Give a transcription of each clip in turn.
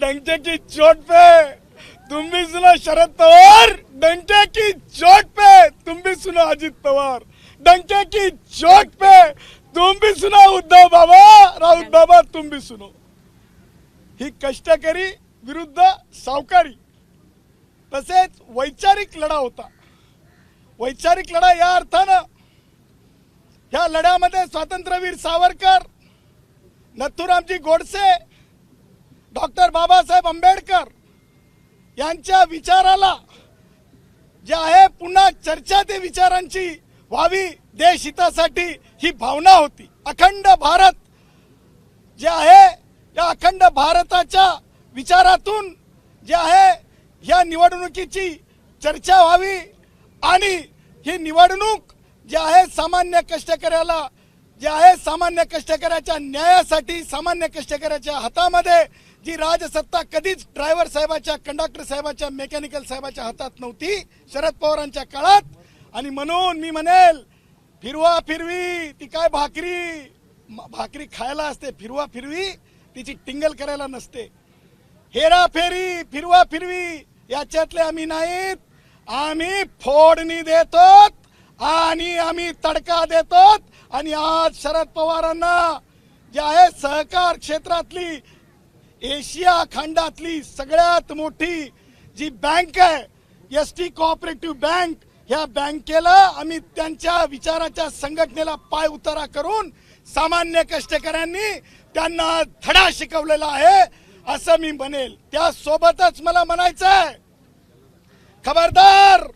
डंके की चोट पे तुम भी सुनो शरद पवार, डंके की चोट पे तुम भी सुनो अजित पवार, डंके की चोट पे तुम भी सुनो उद्धव बाबा, राऊत बाबा तुम भी सुनो. ही कष्टकरी विरुद्ध सावकारी तसेच वैचारिक लढा होता. वैचारिक लढा या अर्थानं ह्या लढ्यामध्ये स्वातंत्र्यवीर सावरकर, नथुरामजी गोडसे, डॉक्टर बाबासाहेब आंबेडकर यांच्या विचाराला जे आहे पुन्हा चर्चा ते विचारांची व्हावी देशहितासाठी ही भावना होती. अखंड भारत जे आहे या अखंड भारताच्या विचारातून जे आहे या निवडणुकीची चर्चा व्हावी आणि ही निवडणूक जे आहे सामान्य कष्टकऱ्याला जे आहे सामान्य कष्टकऱ्याच्या न्यायासाठी सामान्य कष्टकऱ्याच्या हातामध्ये जी राजसत्ता कधीच ड्रायव्हर साहेबाच्या, कंडक्टर साहेबाच्या, मेकॅनिकल साहेबाच्या हातात नव्हती शरद पवारांच्या काळात. आणि म्हणून मी म्हणेल फिरवा फिरवी ती काय भाकरी खायला असते, फिरवा फिरवी तिची टिंगल करायला नसते. हेरा फेरी फिरवा फिरवी याच्यातले आम्ही नाहीत. आम्ही फोडणी देतो आणि आम्ही तडका देतो. आणि आज शरद पवारांना जे आहे सहकार क्षेत्रातली एशिया खंडातली सगळ्यात मोठी जी बँक आहे एसटी कोऑपरेटिव्ह बँक, ह्या बँकेला आम्ही त्यांच्या विचाराच्या संघटनेला पाय उतारा करून सामान्य कष्टकऱ्यांनी त्यांना धडा शिकवलेला आहे असं मी म्हणेल. त्या सोबतच मला म्हणायचं आहे खबरदार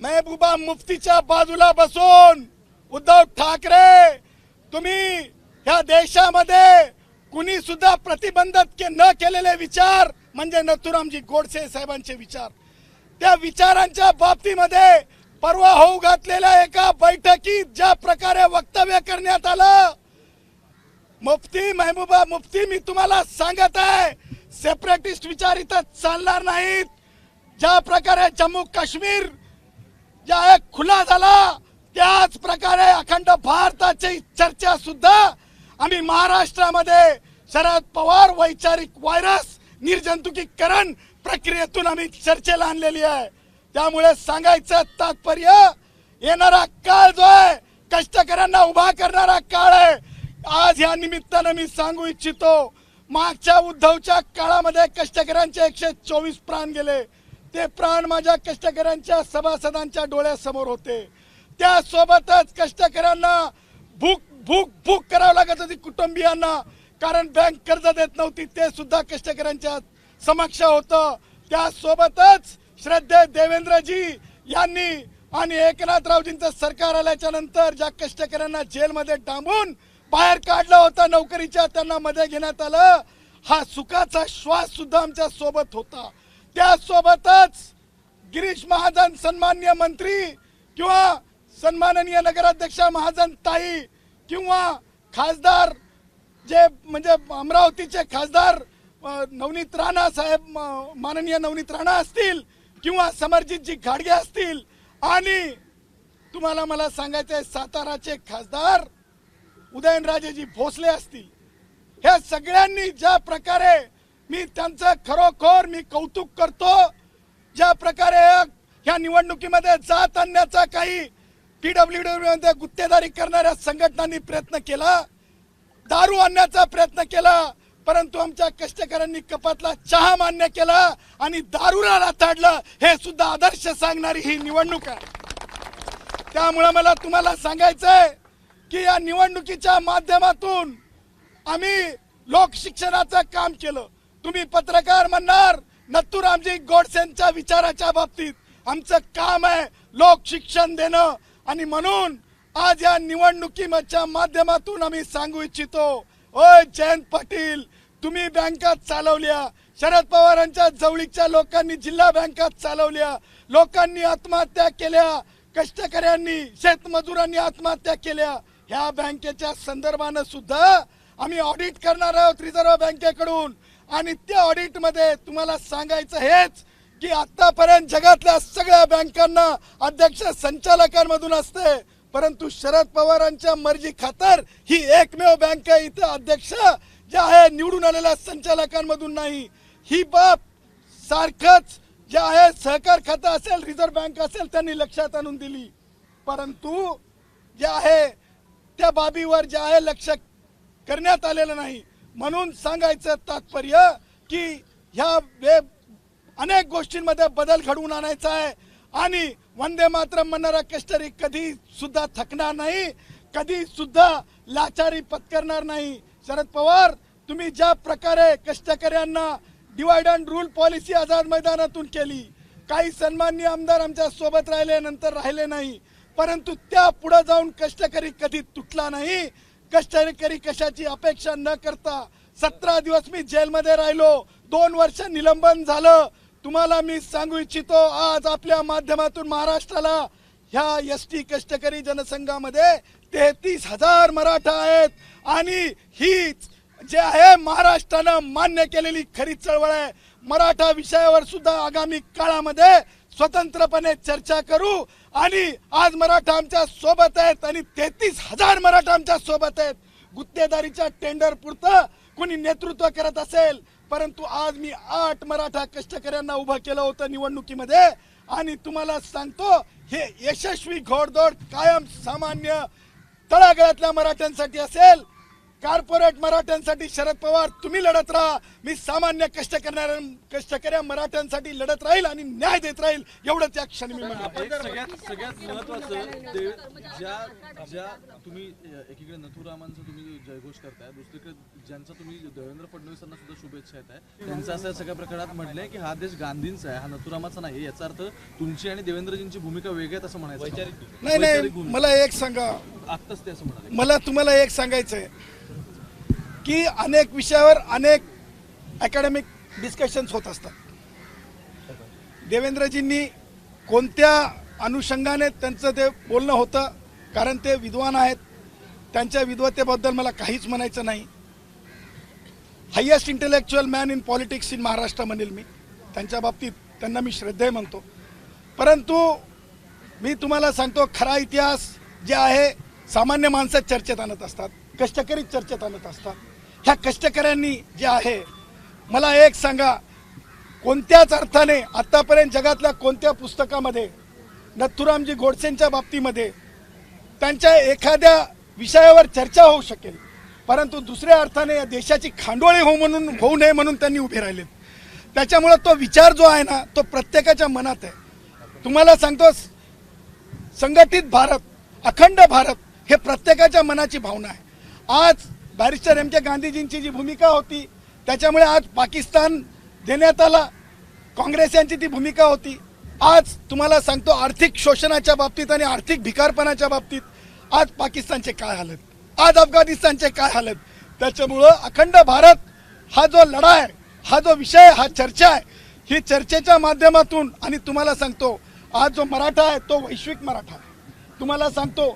महबूबा मुफ्तीच्या बाजूला बसून उद्धव ठाकरे तुम्ही ह्या देशामध्ये कुणी सुद्धा प्रतिबंधित न केलेले विचार म्हणजे नथुरामजी गोडसे साहेबांचे विचार, त्या विचारांच्या बाबतीमध्ये परवा होऊ घातलेल्या एका बैठकीत ज्या प्रकारे वक्तव्य करण्यात आलं, मुफ्ती महबूबा मुफ्ती मी तुम्हाला सांगत आहे सेपरेटिस्ट विचार इथं चालणार नाहीत. ज्या प्रकारे जम्मू काश्मीर ज्या खुला झाला त्याच प्रकारे अखंड भारताची चर्चा सुद्धा आम्ही महाराष्ट्रामध्ये शरद पवार वैचारिक व्हायरस निर्जंतुकीकरण प्रक्रियेतून आम्ही चर्चेला आणलेली आहे. त्यामुळे सांगायचं तात्पर्य येणारा काळ जो आहे कष्टकऱ्यांना उभा करणारा काळ आहे. आज या निमित्तानं मी सांगू इच्छितो मागच्या उद्धवच्या काळामध्ये कष्टकऱ्यांचे 124 प्राण गेले. ते प्राण माझ्या कष्टकऱ्यांच्या सभासदांच्या डोळ्यासमोर होते. त्यासोबतच कष्टकऱ्यांना भूक भूक भूक करावं लागत होती कुटुंबियांना, कारण बँक कर्ज देत नव्हती, ते सुद्धा कष्टकऱ्यांच्या समक्ष होतं. त्यासोबतच श्रद्धेय देवेंद्रजी यांनी आणि एकनाथरावजींचं सरकार आल्याच्या नंतर ज्या कष्टकऱ्यांना जेलमध्ये डांबून बाहेर काढलं होतं नोकरीच्या, त्यांना मध्ये घेण्यात आलं. हा सुखाचा श्वास सुद्धा आमच्या सोबत होता. त्यासोबतच गिरीश महाजन सन्माननीय मंत्री किंवा सन्माननीय नगराध्यक्ष महाजन ताई किंवा खासदार जे म्हणजे अमरावतीचे खासदार नवनीत राणा साहेब, माननीय नवनीत राणा असतील किंवा समरजितजी घाडगे असतील आणि तुम्हाला मला सांगायचं आहे साताराचे खासदार उदयनराजेजी भोसले असतील, ह्या सगळ्यांनी ज्या प्रकारे मी त्यांचं खरोखर मी कौतुक करतो. ज्या प्रकारे ह्या निवडणुकीमध्ये जात आणण्याचा काही PWD मध्ये गुत्तेदारी करणाऱ्या संघटनांनी प्रयत्न केला, दारू आणण्याचा प्रयत्न केला, परंतु आमच्या कष्टकऱ्यांनी कपातला चहा मान्य केला आणि दारूला ताडलं. हे सुद्धा आदर्श सांगणारी ही निवडणूक आहे. त्यामुळे मला तुम्हाला सांगायचंय की या निवडणुकीच्या माध्यमातून आम्ही लोकशिक्षणाचं काम केलं. तुम्ही पत्रकार म्हणणार नथुरामजी गोडसेंच्या विचाराच्या बाबतीत आमचं काम आहे लोकशिक्षण देणं. आणि म्हणून आज या निवडणुकीच्या माध्यमातून आम्ही सांगू इच्छितो, ओय जयंत पाटील तुम्ही बँका चालवल्या, शरद पवारांच्या जवळीच्या लोकांनी जिल्हा बँका चालवल्या, लोकांनी आत्महत्या केल्या, कष्टकऱ्यांनी शेतमजुरांनी आत्महत्या केल्या. ह्या बँकेच्या संदर्भानं सुद्धा आम्ही ऑडिट करणार आहोत रिझर्व्ह बँकेकडून. आणि त्या ऑडिट मध्ये तुम्हाला सांगायचं हेच की आतापर्यंत जगातल्या सगळ्या बँकांना अध्यक्ष संचालकांमधून असते, परंतु शरद पवारांच्या मर्जी खातर ही एकमेव बँक आहे इथं अध्यक्ष जे आहे निवडून आलेल्या संचालकांमधून नाही. ही बाब सारखंच जे आहे सहकार खातं असेल, रिझर्व्ह बँक असेल, त्यांनी लक्षात आणून दिली. परंतु जे आहे त्या बाबीवर जे आहे लक्ष करण्यात आलेलं नाही. म्हणून सांगायचं तात्पर्य की ह्या अनेक गोष्टींमध्ये बदल घडवून आणायचा आहे आणि वंदे मातरम म्हणणारा कष्टकरी कधी सुद्धा थकणार नाही, कधी सुद्धा लाचारी पत्करणार नाही. शरद पवार, तुम्ही ज्या प्रकारे कष्टकऱ्यांना divide and rule policy Azad मैदानातून केली, काही सन्माननीय आमदार आमच्या सोबत राहिले, नंतर राहिले नाही, परंतु त्या पुढे जाऊन कष्टकरी कधी तुटला नाही. कष्टकरी कशाची अपेक्षा न करता 17 दिवस मी जेलमध्ये राहिलो, 2 वर्ष निलंबन झालं. तुम्हाला मी सांगू इच्छितो, आज आपल्या माध्यमातून महाराष्ट्राला ह्या एसटी कष्टकरी जनसंघामध्ये 33,000 मराठा आहेत आणि हीच जे आहे महाराष्ट्रानं मान्य केलेली खरी चळवळ आहे. मराठा विषयावर सुद्धा आगामी काळामध्ये स्वतंत्रपणे चर्चा करू आणि आज मराठा आमच्या सोबत आहेत आणि 33,000 मराठा आमच्या सोबत आहेत. गुत्तेदारीच्या टेंडर पुरतं कोणी नेतृत्व करत असेल, परंतु आज मी 8 मराठा कष्टकऱ्यांना उभं केलं होतं निवडणुकीमध्ये आणि तुम्हाला सांगतो हे यशस्वी घोडदौड कायम सामान्य तळागाळातल्या मराठ्यांसाठी असेल. कॉर्पोरेट मराठ्यांसाठी शरद पवार तुम्ही लढत राहा, मी सामान्य कष्टकऱ्या मराठ्यांसाठी लढत राहील आणि न्याय देत राहील, एवढंच या क्षणी मी म्हणतो. सगळ्यात महत्वाचं ज्या तुम्ही एकीकडे नथुरामांचा तुम्ही जयघोष करताय, दुसरीकडे ज्यांचा तुम्ही देवेंद्र फडणवीसांना सुद्धा शुभेच्छा येत आहे, त्यांचं असं सगळ्या प्रकारात म्हटलंय की हा देश गांधींचा आहे, हा नथुरामाचा नाही. याचा अर्थ तुमची आणि देवेंद्रजींची भूमिका वेगळी आहे असं म्हणायचं. नाही, मला एक सांगा, आत्ताच ते असं म्हणाले. मला तुम्हाला एक सांगायचं आहे की अनेक विषयावर अनेक अकॅडमिक डिस्कशन्स होत असतात. देवेंद्रजींनी कोणत्या अनुषंगाने त्यांचं ते बोलणं होतं, कारण ते विद्वान आहेत, त्यांच्या विद्वत्तेबद्दल मला काहीच म्हणायचं नाही. Highest intellectual man in politics in Maharashtra म्हणेल मी, त्यांच्या बाबतीत त्यांना मी श्रद्धेय म्हणतो. परंतु मी तुम्हाला सांगतो, खरा इतिहास जे आहे सामान्य माणसं चर्चेत आणत असतात, कष्टकरी चर्चेत आणत असतात. ह्या कष्टकऱ्यांनी जे आहे, मला एक सांगा, कोणत्याच अर्थाने आतापर्यंत जगातल्या कोणत्या पुस्तकामध्ये नथुरामजी गोडसेंच्या बाबतीमध्ये त्यांच्या एखाद्या विषयावर चर्चा होऊ शकेल, परंतु दुसऱ्या अर्थाने या देशाची खांडोळी होऊ नये म्हणून त्यांनी उभे राहिलेत. त्याच्यामुळे तो विचार जो आहे ना, तो प्रत्येकाच्या मनात आहे. तुम्हाला सांगतो, संघटित भारत, अखंड भारत हे प्रत्येकाच्या मनाची भावना आहे. आज बॅरिस्टर एम के गांधीजींची जी भूमिका होती, त्याच्यामुळे आज पाकिस्तान देण्यात आला. काँग्रेस यांची ती भूमिका होती. आज तुम्हाला सांगतो, आर्थिक शोषणाच्या बाबतीत आणि आर्थिक भिकारपणाच्या बाबतीत आज पाकिस्तानचे काय हालत, आज अफगाणिस्तानचे काय हालत. त्याच्यामुळं अखंड भारत हा जो लढा आहे, हा जो विषय, हा चर्चा आहे, ही चर्चेच्या माध्यमातून, आणि तुम्हाला सांगतो आज जो मराठा आहे तो वैश्विक मराठा आहे. तुम्हाला सांगतो,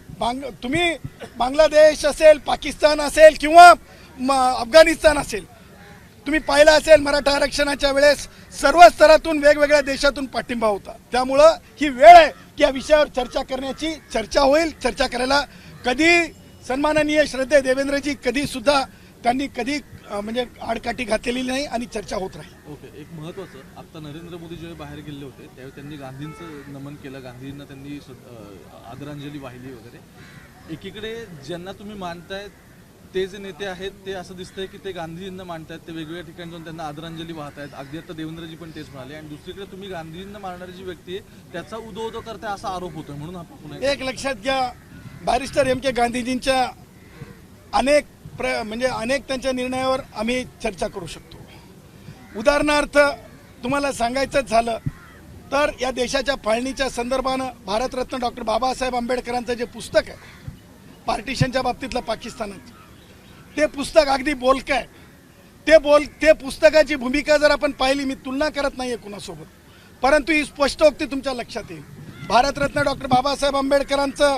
तुम्ही बांगलादेश असेल, पाकिस्तान असेल किंवा अफगाणिस्तान असेल, तुम्ही पाहिलं असेल मराठा आरक्षणाच्या वेळेस सर्व स्तरातून वेगवेगळ्या देशातून पाठिंबा होता. त्यामुळं ही वेळ आहे की या विषयावर चर्चा करण्याची, चर्चा होईल. चर्चा करायला कधी सन्माननीय श्रद्धेय देवेंद्रजी कधी सुद्धा त्यांनी कधी म्हणजे आडकाठी घातलेली नाही आणि चर्चा होत राहील. ओके, एक महत्वाचं, आता नरेंद्र मोदी जेव्हा बाहेर गेले होते त्यावेळी त्यांनी गांधींचं नमन केलं, गांधींना त्यांनी आदरांजली वाहिली वगैरे. एकीकडे ज्यांना तुम्ही मानताय ते जे नेते आहेत ते असं दिसतंय की ते गांधीजींना मानतायत, ते वेगवेगळ्या ठिकाणी जाऊन त्यांना आदरांजली वाहतायत. अगदी आता देवेंद्रजी पण तेच म्हणाले. आणि दुसरीकडे तुम्ही गांधीजींना मारणारी जी व्यक्ती आहे त्याचा उदो करताय असा आरोप होतोय. म्हणून आपण एक लक्षात घ्या, बॅरिस्टर एम के गांधीजींच्या अनेक त्यांच्या निर्णयावर आम्ही चर्चा करू शकतो. उदाहरणार्थ तुम्हाला सांगायचंच झालं तर या देशाच्या फाळणीच्या संदर्भानं भारतरत्न डॉक्टर बाबासाहेब आंबेडकरांचं जे पुस्तक आहे, पार्टिशनच्या बाबतीतलं पाकिस्तानाचं, ते पुस्तक अगदी बोलकं आहे. ते पुस्तकाची भूमिका जर आपण पाहिली, मी तुलना करत नाही आहे कुणासोबत, परंतु ही स्पष्टोक्ती तुमच्या लक्षात येईल. भारतरत्न डॉक्टर बाबासाहेब आंबेडकरांचा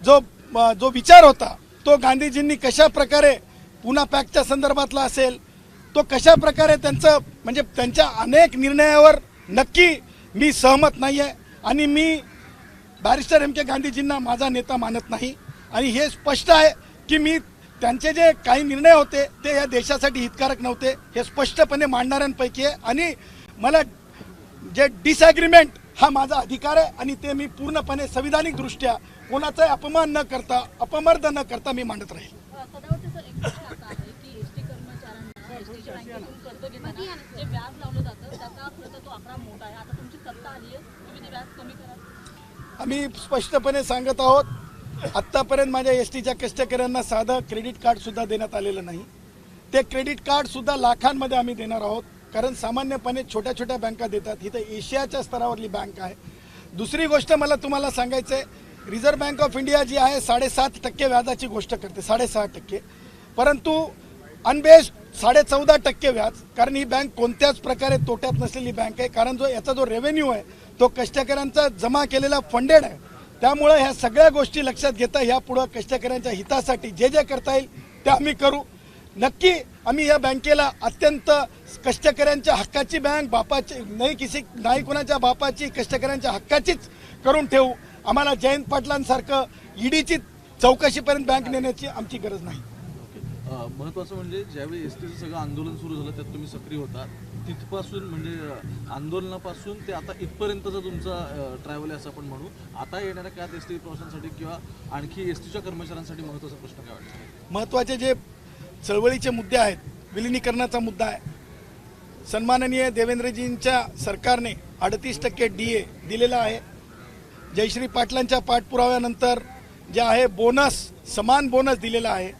जो विचार होता, तो गांधीजींनी कशा प्रकारे पुन्हा पॅकच्या संदर्भातला असेल, तो कशा प्रकारे त्यांच्या अनेक निर्णयावर नक्की मी सहमत नाही आहे. आणि मी बॅरिस्टर एम के गांधीजींना माझा नेता मानत नाही आणि हे स्पष्ट आहे की मी त्यांचे जे काही निर्णय होते ते या देशासाठी हितकारक नव्हते हे स्पष्टपणे मांडणाऱ्यांपैकी आहे आणि मला जे डिसॲग्रीमेंट हा माझा अधिकार आहे आणि ते मी पूर्णपणे संविधानिक दृष्ट्या कोणाचाही अपमान न करता अपमर्द न करता मी मांडत राहील. सदावर्तीचा एक प्रश्न असा आहे की एसटी कर्मचाऱ्यांना एसटीच्या बँकेतून कर्ज घेताना जे व्याज लावलं जातं त्याचा खरं तर तो आकडा मोठा आहे. आता तुमची सत्ता आली आहे, तुम्ही ते व्याज कमी करा. आम्ही स्पष्टपणे सांगत आहोत आत्तापर्यंत माझ्या एसटीच्या कष्टकऱ्यांना साधं क्रेडिट कार्ड सुद्धा देण्यात आलेलं नाही. ते क्रेडिट कार्ड सुद्धा लाखांमध्ये आम्ही देणार आहोत कारण सामान्यपणे छोट्या छोट्या बँका देतात. इथं एशियाच्या स्तरावरली बँक आहे. दुसरी गोष्ट मला तुम्हाला सांगायचं आहे, रिझर्व्ह बँक ऑफ इंडिया जी आहे 7.5% व्याजाची गोष्ट करते 6.5%, परंतु अनबेस्ड 14.5% व्याज. कारण ही बँक कोणत्याच प्रकारे तोट्यात नसलेली बँक आहे कारण याचा जो रेव्हेन्यू आहे तो कष्टकऱ्यांचा जमा केलेला फंडेड आहे. त्यामुळे ह्या सगळ्या गोष्टी लक्षात घेता यापुढं कष्टकऱ्यांच्या हितासाठी जे जे करता येईल ते आम्ही करू. नक्की आम्ही या बँकेला अत्यंत कष्टकऱ्यांच्या हक्काची बँक बापाची नाही कुणाच्या बापाची कष्टकऱ्यांच्या हक्काचीच करून ठेवू. आम्हाला जयंत पाटलांसारखं ईडीची चौकशीपर्यंत बँक नेण्याची आमची गरज नाही. महत्वाचं म्हणजे ज्यावेळी एसटीचं सगळं आंदोलन सुरू झालं त्यात तुम्ही सक्रिय होता. तिथपासून म्हणजे आंदोलनापासून ते आता इथपर्यंतचा तुमचा ट्रॅव्हल आहे असं आपण म्हणू. आता येणाऱ्या काळात एसटी प्रवाशांसाठी किंवा आणखी एसटीच्या कर्मचाऱ्यांसाठी महत्त्वाचा प्रश्न काय वाटतो? महत्त्वाचे जे चळवळीचे मुद्दे आहेत, विलिनीकरणाचा मुद्दा आहे. सन्माननीय देवेंद्रजींच्या सरकारने 38% DA दिलेला आहे. जयश्री पाटलांच्या पाठपुराव्यानंतर जे आहे बोनस समान बोनस दिलेला आहे.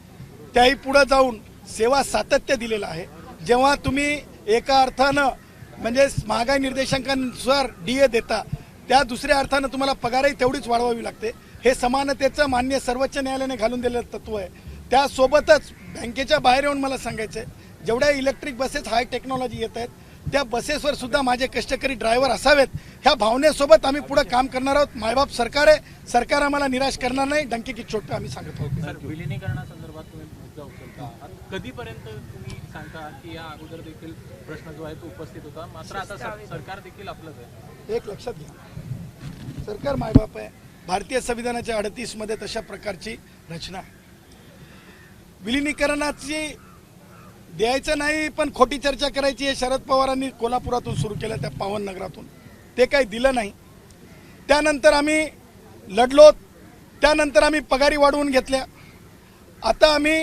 त्याही पुढे जाऊन सेवा सातत्य दिलेलं आहे. जेव्हा तुम्ही एका अर्थानं म्हणजे महागाई निर्देशांकानुसार DA देता त्या दुसऱ्या अर्थानं तुम्हाला पगारही तेवढीच वाढवावी लागते. हे समानतेचं मान्य सर्वोच्च न्यायालयाने घालून दिलेलं तत्व आहे. त्यासोबतच बँकेच्या बाहेर येऊन मला सांगायचं आहे जेवढ्या इलेक्ट्रिक बसेस हाय टेक्नॉलॉजी येत आहेत त्या बसेसवर सुद्धा माझे कष्टकरी ड्रायव्हर असावेत ह्या भावनेसोबत आम्ही पुढे काम करणार आहोत. मायबाप सरकार आहे, सरकार आम्हाला निराश करणार नाही. डंकी की चोट आम्ही सांगत आहोत. सर, विलिनीकरणासंदर्भात तुम्ही मुद्दा उचलता. कधीपर्यंत तुम्ही सांगता की या अगोदर देखील प्रश्न जो आहे तो उपस्थित होता, मात्र आता सरकार देखील आपलंच आहे. एक लक्षात घ्या, सरकार मायबाप आहे. भारतीय संविधानाच्या 38 मध्ये तशा प्रकारची रचना आहे. विलिनीकरणाची द्यायचं नाही पण खोटी चर्चा करायची हे शरद पवारांनी कोल्हापुरातून सुरू केलं, त्या पावन नगरातून. ते काही दिलं नाही. त्यानंतर आम्ही लढलो, त्यानंतर आम्ही पगारी वाढवून घेतल्या. आता आम्ही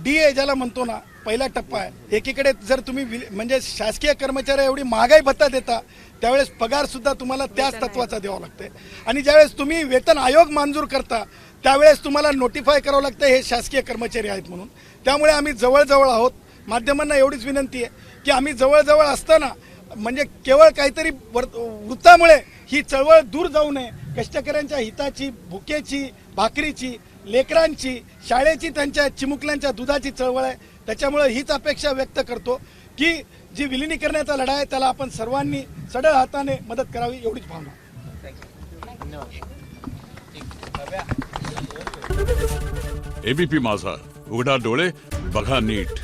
DA ज्याला म्हणतो ना पहिला टप्पा आहे. एकीकडे जर तुम्ही म्हणजे शासकीय कर्मचारी एवढी महागाई भत्ता देता त्यावेळेस पगार सुद्धा तुम्हाला त्याच तत्वाचा द्यावा लागते आणि ज्यावेळेस तुम्ही वेतन आयोग मंजूर करता त्यावेळेस तुम्हाला नोटिफाय करावं लागतं हे शासकीय कर्मचारी आहेत म्हणून. त्यामुळे आम्ही जवळजवळ आहोत. माध्यमांना एवढीच विनंती आहे की आम्ही जवळजवळ असताना म्हणजे केवळ काहीतरी वृत्तामुळे ही चळवळ दूर जाऊ नये. कष्टकऱ्यांच्या हिताची, भुकेची, भाकरीची, लेकरांची, शाळेची, त्यांच्या चिमुकल्यांच्या दुधाची चळवळ आहे. त्याच्यामुळे हीच अपेक्षा व्यक्त करतो की जी विलिनीकरणाचा लढा आहे त्याला आपण सर्वांनी सढळ हाताने मदत करावी एवढीच भावना. ABP माझा, उघडा डोळे बघा नीट.